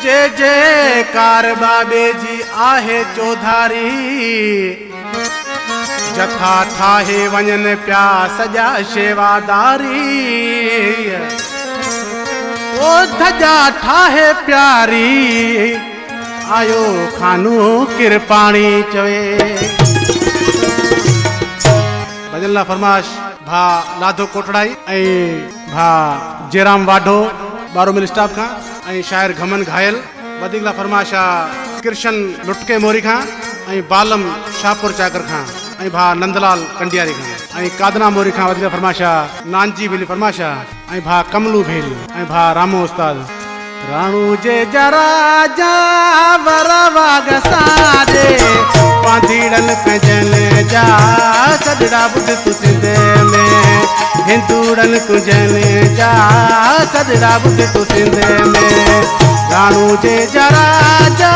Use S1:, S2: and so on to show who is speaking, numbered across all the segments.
S1: जे जयकार बाबे जी आहे चौधारी जथा ठाहे वञन प्या सजा शेवादारी ओ धजा ठाहे प्यारी आयो खानू किरपाणी चवे भजन ला फरमाश भा लाधो कोटड़ाई ऐं भा जेराम वाढो 12 मिल स्टाफ खां ऐं शायर घमन घायल वधीक ला फरमाशा कृष्ण लुटके मोरी खां ऐं बालम शाहपुर चाकर खां ऐं भा नंदलाल कंडियारी खां ऐं कादना मोरी खां वधीक फरमाशा नानजी भेली फरमाशा ऐं भा कमलू भेल ऐं भा रामो उस्ताद राणू जे जरा जा वरवाग सादे पांधीड़न पंजन जा सदड़ा बुध तु सिंध में हिंदूड़न तुझन जा सदड़ा बुध तु सिंध में राणू जे जरा जा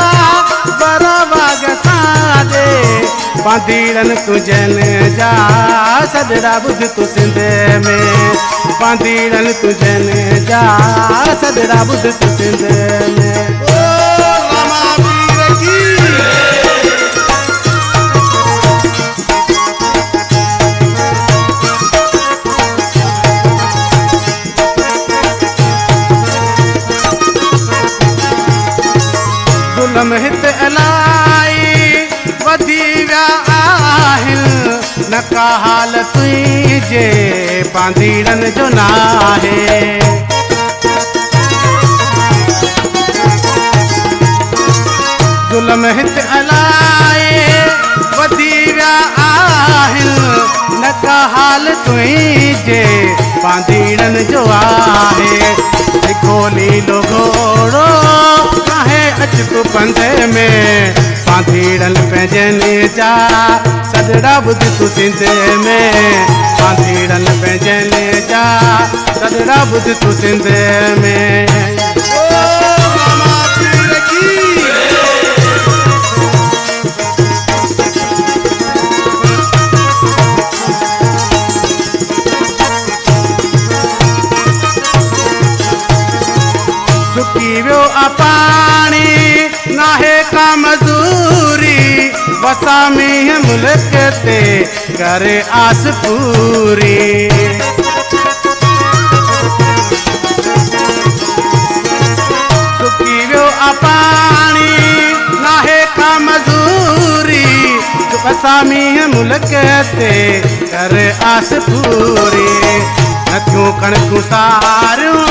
S1: वरवाग सादे पांधीड़न तुझन जा सदड़ा बुध तु सिंध में पांधीड़न तुझन जा सदड़ा बुध तु सिंध में ओ रामा वीर की दुलम हित अलाई वधी विया आहिनि न का हाल तुंहिंजे पांधीड़न जो नाहे दुलम हित अलाई वधी विया आहिनि न का हाल तुंहिंजे पांधीड़न जो आहे खोली लो घोड़ो काहे अचकु पंधे में पांधीड़न पंजन जा सदड़ा बुध तु सिंध में पांधीड़न पंजन जा सदड़ा बुध तु सिंध में ओ रामा पीर की सुकी वियो पानी नाहे का मजूरी वसा में मुल्क ते करे आस पूरी सुकी वियो पानी नाहे का मजूरी वसा में मुल्क ते करे आस पूरी न क्यों कणकू सारियूं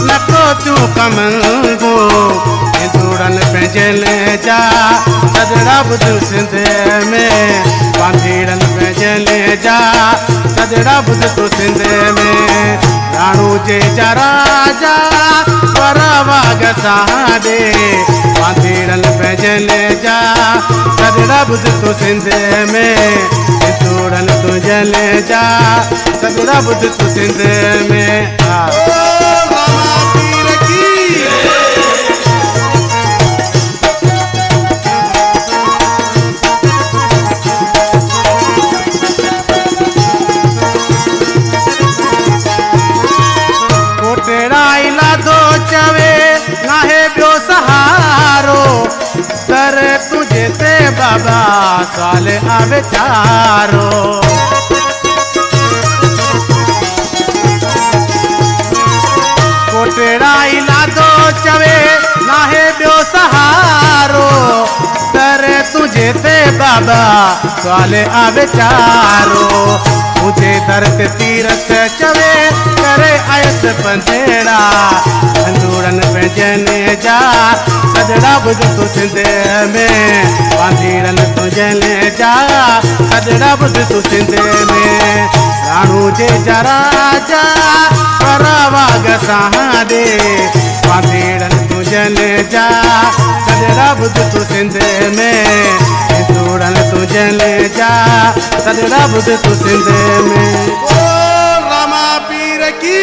S1: न को तूं कमंगो हिंदूड़न पंजन जा सदड़ा बुध सिंध में पांधीड़न पंजन जा सदड़ा बुध तु सिंध में राणू जे जरा जा वरवाग सादे पांधीड़न पंजन जा सदड़ा बुध तु सिंध में हिंदूड़न तुंजन जा सदड़ा बुध तु सिंध में नाहे बियो सहारो कर तुझे ते बाबा साल आवे चारो कोटेड़ाई लादो चवे नाहे बियो सहारो कर तुझे ते बाबा साल आवे चारो मुझे दर्द तीरथ चवे करे आयत पंधेड़ा हिंदूड़न पंजन जा सदड़ा बुध तु सिंध में पांधीड़न तुंजन जा सदड़ा बुध तु सिंध में राणू जे जरा जा वरवाग सादे पांधीड़न तुंजन जा सदड़ा बुध तु सिंध में हिंदूड़न तुंजन जा सदड़ा बुध तु सिंध में ओ रामा पीर की